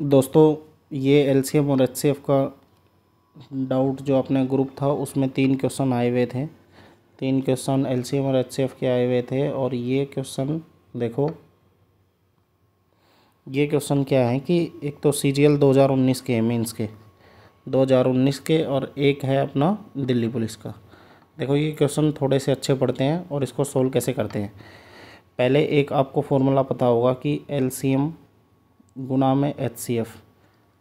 दोस्तों, ये एलसीएम और एचसीएफ का डाउट जो अपने ग्रुप था उसमें 3 क्वेश्चन आए हुए थे। 3 क्वेश्चन एलसीएम और एचसीएफ के आए हुए थे। और ये क्वेश्चन देखो, ये क्वेश्चन क्या है कि एक तो सीजीएल 2019 के मेंस के 2019 के, और एक है अपना दिल्ली पुलिस का। देखो, ये क्वेश्चन थोड़े से अच्छे पढ़ते हैं और इसको सोल्व कैसे करते हैं। पहले एक आपको फॉर्मूला पता होगा कि एलसीएम गुना में एचसीएफ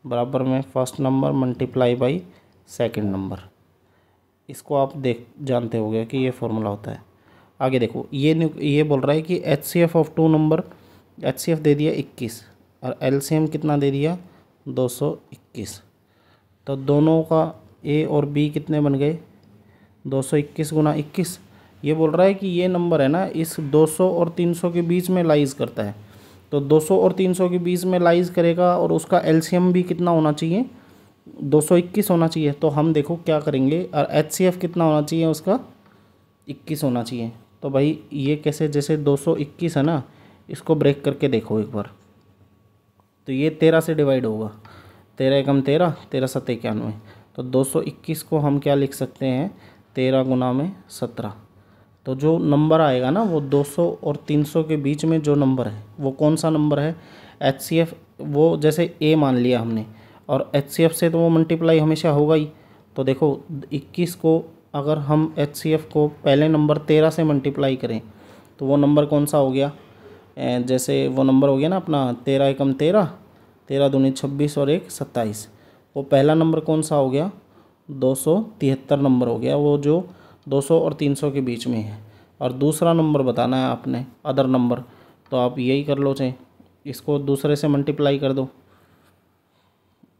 बराबर में first number multiply by second number. इसको आप जानते होंगे कि ये फॉर्मूला होता है। आगे देखो, ये बोल रहा है कि एचसीएफ ऑफ 2 नंबर, एचसीएफ दे दिया 21 और एलसीएम कितना दे दिया 221। तो दोनों का ए और बी कितने बन गए 221 गुना 21। ये बोल रहा है कि ये नंबर है ना, इस 200 और 300 के बीच में लाइज करता है। तो 200 और 300 के बीच में लाइज करेगा और उसका एलसीएम भी कितना होना चाहिए 221 होना चाहिए। तो हम देखो क्या करेंगे, और एचसीएफ कितना होना चाहिए उसका 21 होना चाहिए। तो भाई ये कैसे, जैसे 221 है ना, इसको ब्रेक करके देखो एक बार। तो ये 13 से डिवाइड होगा, 13 एकम 13, 13 सत्त 91। तो 221 को हम क्या लिख सकते हैं 13 गुना में 17। तो जो नंबर आएगा ना वो 200 और 300 के बीच में जो नंबर है वो कौन सा नंबर है एचसीएफ। वो जैसे ए मान लिया हमने, और एचसीएफ से तो वो मल्टीप्लाई हमेशा होगा ही। तो देखो 21 को अगर हम एचसीएफ को पहले नंबर 13 से मल्टीप्लाई करें तो वो नंबर कौन सा हो गया, जैसे वो नंबर हो गया ना अपना 13 एकम 13, 13 दूनी 26 और 1 27। वो पहला नंबर कौन सा हो गया 273 नंबर हो गया, वो जो 200 और 300 के बीच में है। और दूसरा नंबर बताना है आपने अदर नंबर, तो आप यही कर लो, चाहे इसको दूसरे से मल्टीप्लाई कर दो,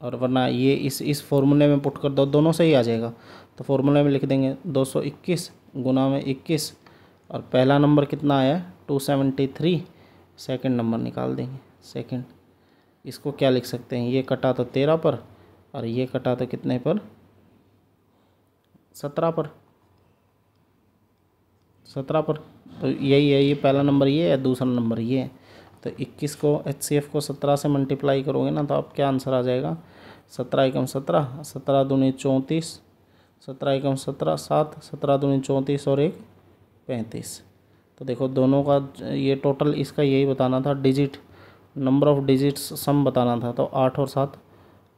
और वरना ये इस फॉर्मूले में पुट कर दो, दोनों से ही आ जाएगा। तो फॉर्मूले में लिख देंगे 221 गुना में 21, और पहला नंबर कितना आया 273, सेकंड नंबर निकाल देंगे सेकंड। इसको क्या लिख सकते हैं, ये कटा तो 13 पर और ये कटा तो कितने पर 17 पर, 17 पर। तो यही है, ये पहला नंबर ये है, दूसरा नंबर ये है। तो 21 को एचसीएफ को 17 से मल्टीप्लाई करोगे ना तो आप क्या आंसर आ जाएगा 17 एकम 17, 17 दूनी 34, 17 एकम 17 7, 17 दूनी 34 और 1 35। तो देखो दोनों का ये टोटल इसका यही बताना था, डिजिट नंबर ऑफ डिजिट्स सम बताना था। तो 8 और 7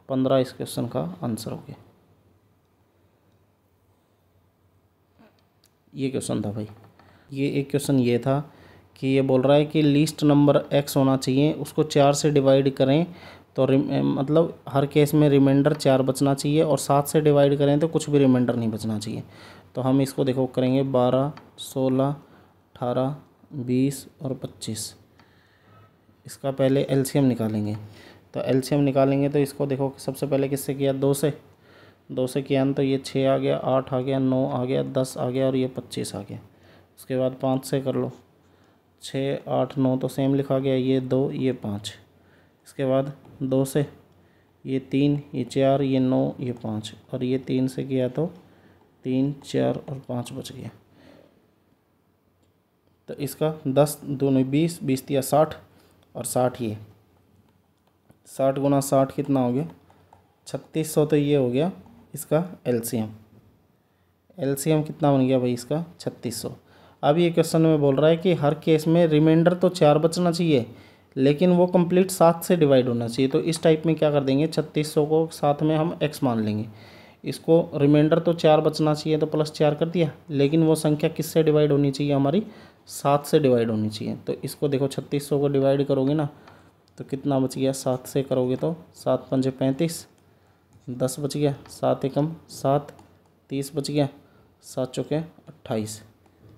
15 इस क्वेश्चन का आंसर हो गया। ये क्वेश्चन था भाई। ये एक क्वेश्चन ये था कि ये बोल रहा है कि लीस्ट नंबर x होना चाहिए, उसको 4 से डिवाइड करें तो मतलब हर केस में रिमाइंडर 4 बचना चाहिए, और 7 से डिवाइड करें तो कुछ भी रिमाइंडर नहीं बचना चाहिए। तो हम इसको देखो करेंगे 12, 16, 18, 20 और 25। इसका पहले एलसीएम निकालेंगे। तो एलसीएम निकालेंगे तो इसको देखो सबसे पहले किससे किया 2 से किया तो ये 6 आ गया, 8 आ गया, 9 आ गया, 10 आ गया और ये 25 आ गया। उसके बाद 5 से कर लो, 6, 8, 9 तो सेम लिखा गया, ये 2, ये 5। इसके बाद 2 से ये 3, ये 4, ये 9, ये 5, और ये 3 से किया तो 3, 4 और 5 बच गया। तो इसका 10 दूनी 20, 20 या 60 और 60, ये 60 गुना 60 कितना हो गया 3600। तो ये हो गया इसका एलसीएम। एलसीएम कितना बन गया भाई इसका 3600। अब ये क्वेश्चन में बोल रहा है कि हर केस में रिमाइंडर तो 4 बचना चाहिए, लेकिन वो कंप्लीट 7 से डिवाइड होना चाहिए। तो इस टाइप में क्या कर देंगे 3600 को साथ में हम x मान लेंगे। इसको रिमाइंडर तो 4 बचना चाहिए तो +4 कर दिया, लेकिन वो संख्या किससे डिवाइड होनी चाहिए हमारी 7 से डिवाइड होनी चाहिए। तो इसको देखो 3600 को डिवाइड करोगे ना तो कितना बच गया, 7 से करोगे तो 7 पंजे 35, 10 बच गया, 7 एकम 7, 30 बच गया, 7 चौके 28,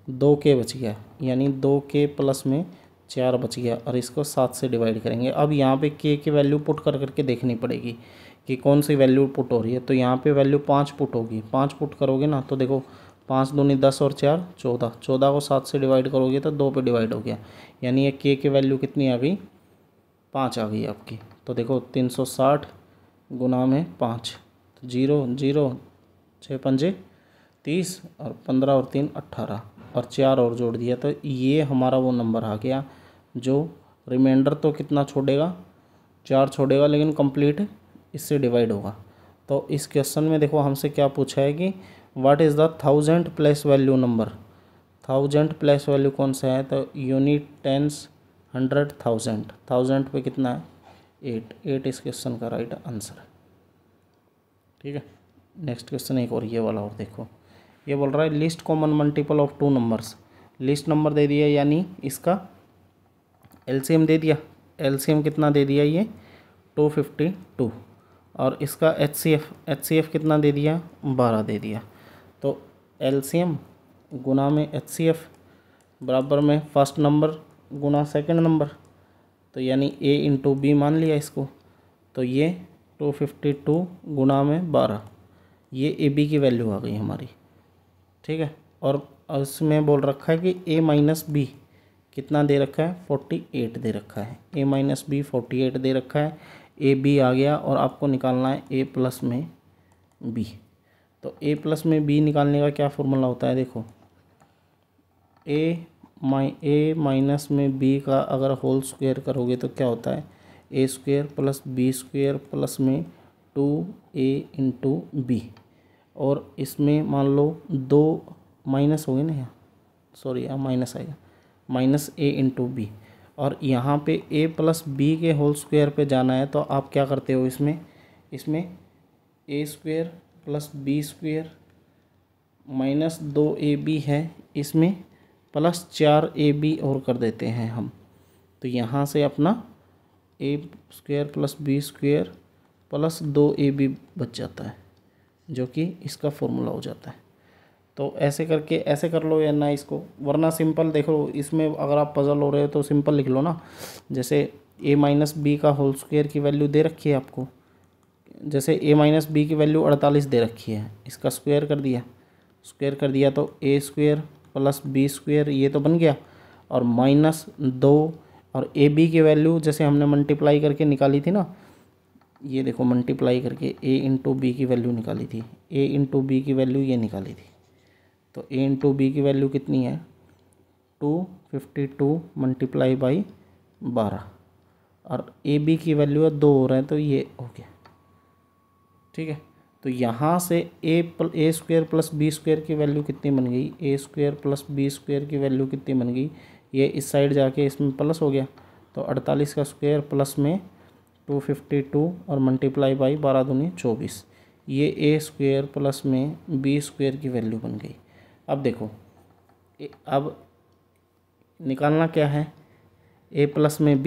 2 के बच गया, यानी 2 के प्लस में 4 बच गया, और इसको 7 से डिवाइड करेंगे। अब यहाँ पे के की वैल्यू पुट कर करके देखनी पड़ेगी कि कौन सी वैल्यू पुट हो रही है। तो यहाँ पे वैल्यू 5 पुट होगी, 5 पुट करोगे ना तो देखो 5 दूनी 10 और 4 14, 14 को 7 से डिवाइड करोगे तो 2 पे डिवाइड हो गया, यानी ये के की वैल्यू कितनी आ गई 5 आ गई आपकी। तो देखो 360 गुना में 5, 0 0, 6 पंजे 30 और 15 और 3 18 और 4 और जोड़ दिया। तो ये हमारा वो नंबर आ गया जो रिमाइंडर तो कितना छोड़ेगा 4 छोड़ेगा लेकिन कंप्लीट इससे डिवाइड होगा। तो इस क्वेश्चन में देखो हमसे क्या पूछा है कि what is the 1000 place value number. 1000 place value कौन सा है, तो यूनिट, टेंस, 100, 1000। 1000 पे कितना है 8 इस क्वेश्चन का राइट आंसर है। ठीक है, नेक्स्ट क्वेश्चन एक और ये वाला और देखो, ये बोल रहा है list common multiple of 2 numbers. List number दे दिया यानी इसका एलसीएम दे दिया। एलसीएम कितना दे दिया, ये 252, और इसका एचसीएफ कितना दे दिया, 12 दे दिया। तो एलसीएम गुना में एचसीएफ बराबर में फर्स्ट नंबर गुना सेकंड नंबर, तो यानी ए इंटू बी मान लिया इसको। तो ये 252 गुना में 12, ये ए बी की वैल्यू आ गई हमारी। ठीक है, और इसमें बोल रखा है कि ए माइनस बी कितना दे रखा है, 48 दे रखा है। ए माइनस बी 48 दे रखा है, ए बी आ गया और आपको निकालना है ए प्लस में बी। तो ए प्लस में बी निकालने का क्या फॉर्मूला होता है, देखो ए माइनस में बी का अगर होल स्क्वायर करोगे तो क्या होता है, A square plus B square plus में 2a इंटू बी, और इसमें मान लो 2 माइनस हो गए ना, यहाँ सॉरी यहाँ माइनस आएगा, माइनस ए इंटू बी, और यहाँ पे ए प्लस बी के होल स्क्वायर पे जाना है तो आप क्या करते हो, इसमें A square plus B square minus 2ab है, इसमें प्लस 4ab और कर देते हैं हम। तो यहाँ से अपना A square plus B square plus 2ab बच जाता है, जो कि इसका फॉर्मूला हो जाता है। तो ऐसे करके ऐसे कर लो या ना इसको, वरना सिंपल देखो, इसमें अगर आप पजल हो रहे हो तो सिंपल लिख लो ना। जैसे ए माइनस बी का होल स्क्वायर की वैल्यू दे रखी है आपको, जैसे ए माइनस बी की वैल्यू 48 दे रखी है, इसका स्क्वायर कर दिया तो ए स्क्वायर प्लस बी स्क्वायर ये तो बन गया, और माइनस 2, और ए बी की वैल्यू जैसे हमने मल्टीप्लाई करके निकाली थी ना, ये देखो मल्टीप्लाई करके ए इंटू बी की वैल्यू निकाली थी, ए इंटू बी की वैल्यू ये निकाली थी। तो ए इंटू बी की वैल्यू कितनी है, 252 मल्टीप्लाई बाई 12, और ए बी की वैल्यू है 2 हो रहा है तो ये हो गया। ठीक है, तो यहाँ से ए स्क्वायर प्लस बी स्क्वायर की वैल्यू कितनी बन गई, ए स्क्वायर प्लस बी स्क्वायर की वैल्यू कितनी बन गई, ये इस साइड जाके इसमें प्लस हो गया, तो 48 का स्क्वायर प्लस में 252 और मल्टीप्लाई बाई 12 दूनी 24, ये ए स्क्वायर प्लस में बी स्क्वायर की वैल्यू बन गई। अब देखो अब निकालना क्या है, ए प्लस में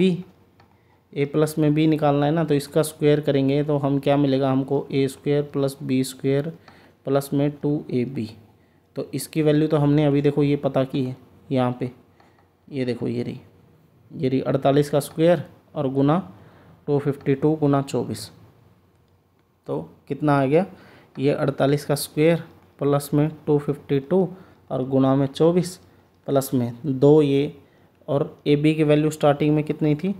बी निकालना है ना, तो इसका स्क्वायर करेंगे तो हम क्या मिलेगा हमको, A square plus B square plus में 2ab। तो इसकी वैल्यू तो हमने अभी देखो ये पता की है, यहाँ पे ये देखो ये रही 48 का स्क्वायर और गुना 252 गुना 24, तो कितना आ गया, ये 48 का स्क्वायर प्लस में 252 और गुना में 24 प्लस में 2 ये, और ए बी की वैल्यू स्टार्टिंग में कितनी थी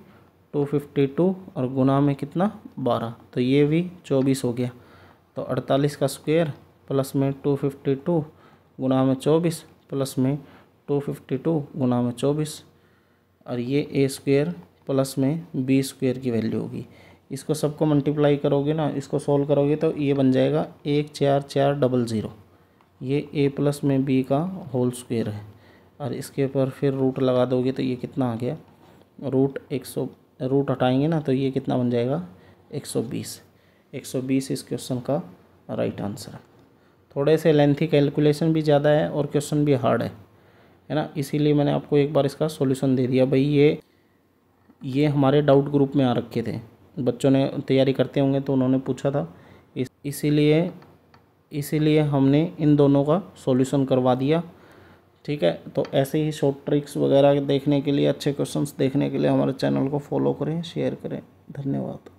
252 और गुना में कितना 12, तो ये भी 24 हो गया। तो 48 का स्क्वायर प्लस में 252 गुना में 24 प्लस में 252 गुना में 24, और ये ए स्क्वायर प्लस में बी स्क्वायर की वैल्यू होगी। इसको सबको मल्टीप्लाई करोगे ना, इसको सॉल्व करोगे तो ये बन जाएगा 14400। ये ए प्लस में बी का होल स्क्वायर है, और इसके ऊपर फिर रूट लगा दोगे तो ये कितना आ गया, रूट हटाएंगे ना तो ये कितना बन जाएगा 120 इस क्वेश्चन का राइट आंसर है। थोड़े से लेंथी कैलकुलेशन भी ज़्यादा है और क्वेश्चन भी हार्ड है ना, इसीलिए मैंने आपको एक बार इसका सॉल्यूशन दे दिया। भाई ये हमारे डाउट ग्रुप में आ रखे थे, बच्चों ने तैयारी करते होंगे तो उन्होंने पूछा था, इसीलिए हमने इन दोनों का सॉल्यूशन करवा दिया। ठीक है, तो ऐसे ही शॉर्ट ट्रिक्स वगैरह देखने के लिए, अच्छे क्वेश्चंस देखने के लिए हमारे चैनल को फॉलो करें, शेयर करें। धन्यवाद।